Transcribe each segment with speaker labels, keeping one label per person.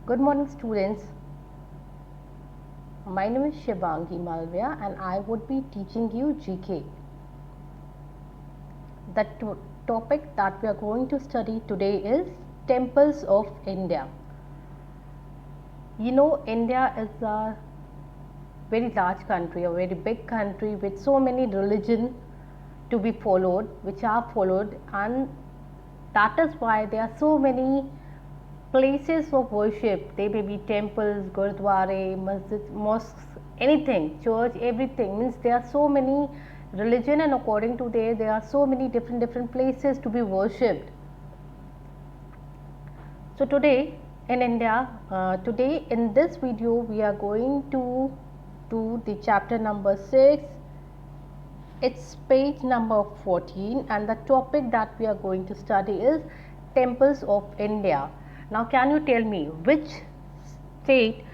Speaker 1: Good morning, students. My name is Shivangi Malvia and I would be teaching you GK. The topic that we are going to study today is temples of India. You know, India is a very large country, a very big country with so many religions to be followed, which are followed, and that is why there are so many places of worship. They may be temples, gurdwara, masjid, mosques, anything, church, everything. Means there are so many religion, and according to there are so many different places to be worshipped. So today in India, today in this video we are going to do the chapter number 6. It's page number 14 and the topic that we are going to study is temples of India. Now can you tell me which state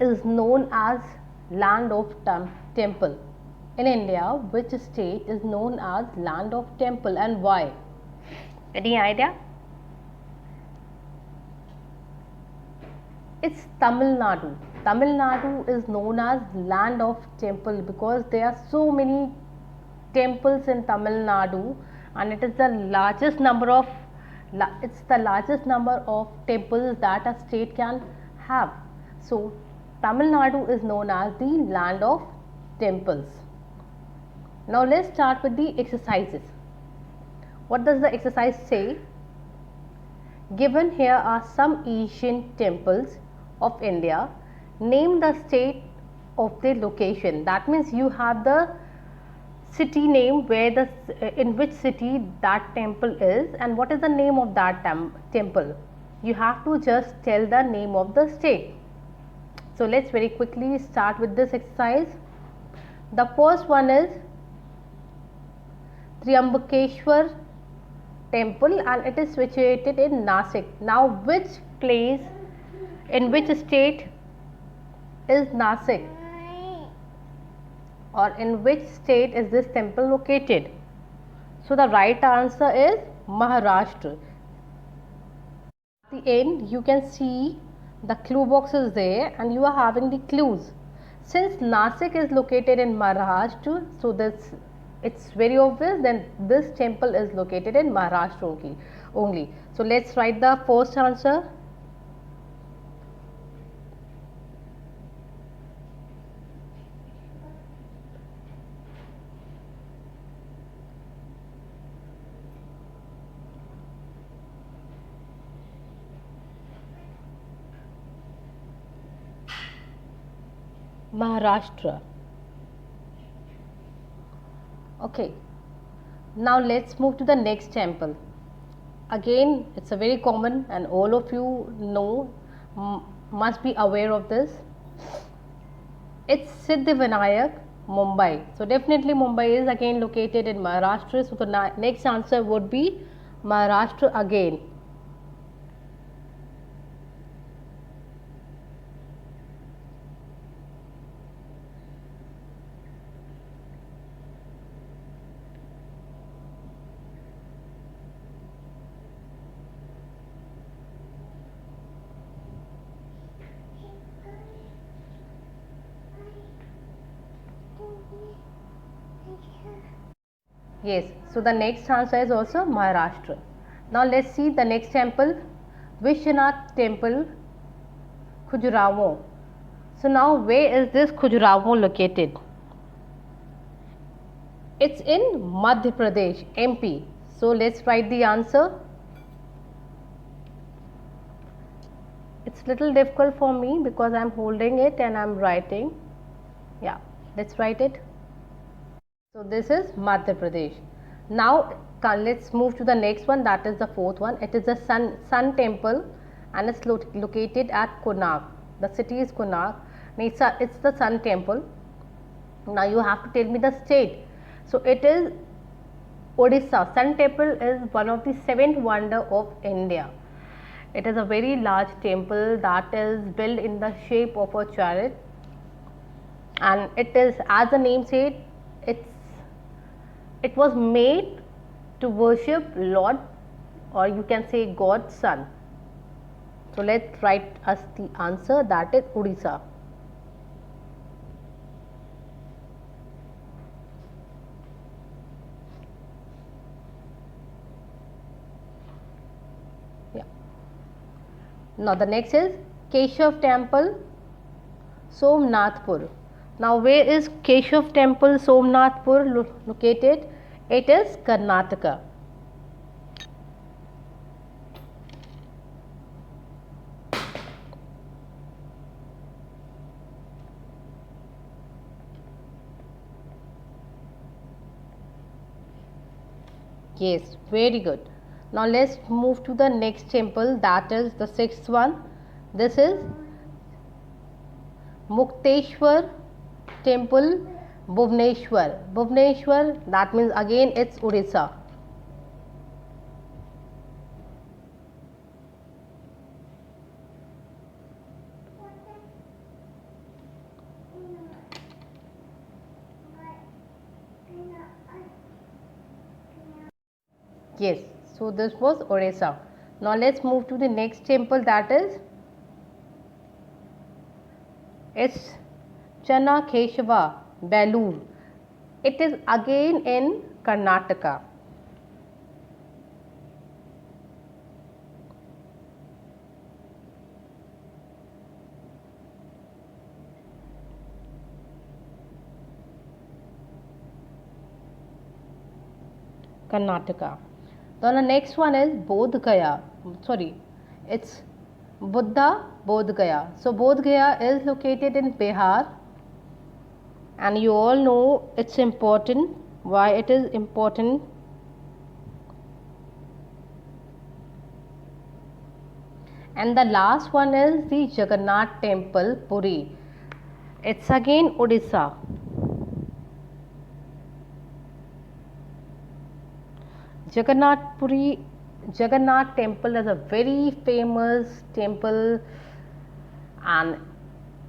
Speaker 1: is known as land of temple? In India, which state is known as land of temple and why? Any idea? It's Tamil Nadu. Tamil Nadu is known as land of temple because there are so many temples in Tamil Nadu, and it is the largest number of temples that a state can have. So Tamil Nadu is known as the land of temples. Now let's start with the exercises. What does the exercise say? Given here are some ancient temples of India. Name the state of their location. That means you have the city name where in which city that temple is and what is the name of that temple. You have to just tell the name of the state. So let's very quickly start with this exercise. The first one is Triambakeshwar temple and it is situated in Nasik. Now which place in which state is Nasik, or in which state is this temple located? So the right answer is Maharashtra. At the end you can see the clue box is there and you are having the clues. Since Nasik is located in Maharashtra, so this it's very obvious then this temple is located in Maharashtra only. So let's write the first answer. Maharashtra. Okay, now let's move to the next temple. Again, it's a very common and all of you know, must be aware of this. It's Siddhivinayak, Mumbai. So definitely Mumbai is again located in Maharashtra. So the next answer would be Maharashtra again. Yes, so the next answer is also Maharashtra. Now let's see the next temple, Vishwanath Temple, Khajuraho. So now where is this Khajuraho located? It's in Madhya Pradesh, MP. So let's write the answer. It's little difficult for me because I'm holding it and I'm writing. Yeah, let's write it. So this is Madhya Pradesh. Now let's move to the next one, that is the fourth one. It is the Sun Temple and it's located at Konark. The city is Konark. It's the Sun Temple. Now you have to tell me the state. So it is Odisha. Sun Temple is one of the seventh wonder of India. It is a very large temple that is built in the shape of a chariot, and it is, as the name said, it was made to worship Lord, or you can say God's son. So let's write us the answer, that is Odisha. Yeah. Now the next is Keshav Temple, Somnathpur. Now where is Keshav Temple, Somnathpur located? It is Karnataka. Yes, very good. Now let's move to the next temple, that is the sixth one. This is Mukteshwar Temple, Bhubaneswar. Bhubaneswar, that means again it's Odisha. Yes, so this was Odisha. Now let's move to the next temple, that is it's Chanakeshava, Belur. It is again in Karnataka. Karnataka. Then the next one is Bodh Gaya. Sorry, it's Buddha Bodh Gaya. So Bodh Gaya is located in Bihar, and you all know it's important. Why it is important? And the last one is the Jagannath Temple, Puri. It's again Odisha. Jagannath Temple is a very famous temple, and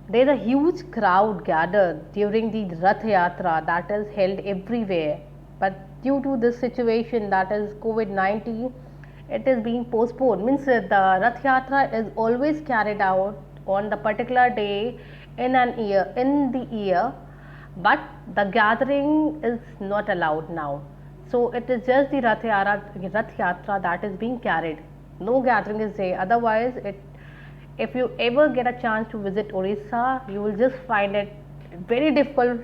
Speaker 1: there is a huge crowd gathered during the Rath Yatra that is held everywhere. But due to this situation, that is COVID-19, it is being postponed. Means the Rath Yatra is always carried out on the particular day in the year, but the gathering is not allowed now. So it is just the Rath Yatra that is being carried. No gathering is there. Otherwise, if you ever get a chance to visit Orissa, you will just find it very difficult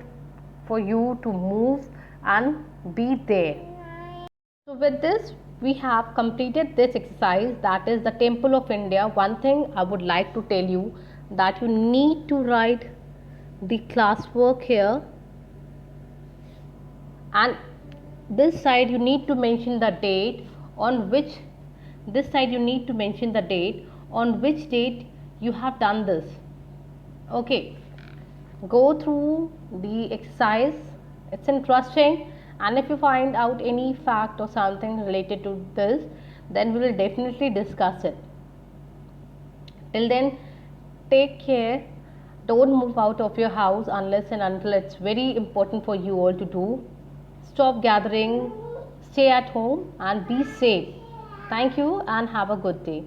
Speaker 1: for you to move and be there. So with this, we have completed this exercise, that is the Temple of India. One thing I would like to tell you, that you need to write the classwork here, and this side you need to mention the date on which date you have done this. Okay, go through the exercise, it's interesting, and if you find out any fact or something related to this, then we will definitely discuss it. Till then, take care. Don't move out of your house unless and until it's very important for you all to do. Stop gathering, stay at home and be safe. Thank you and have a good day.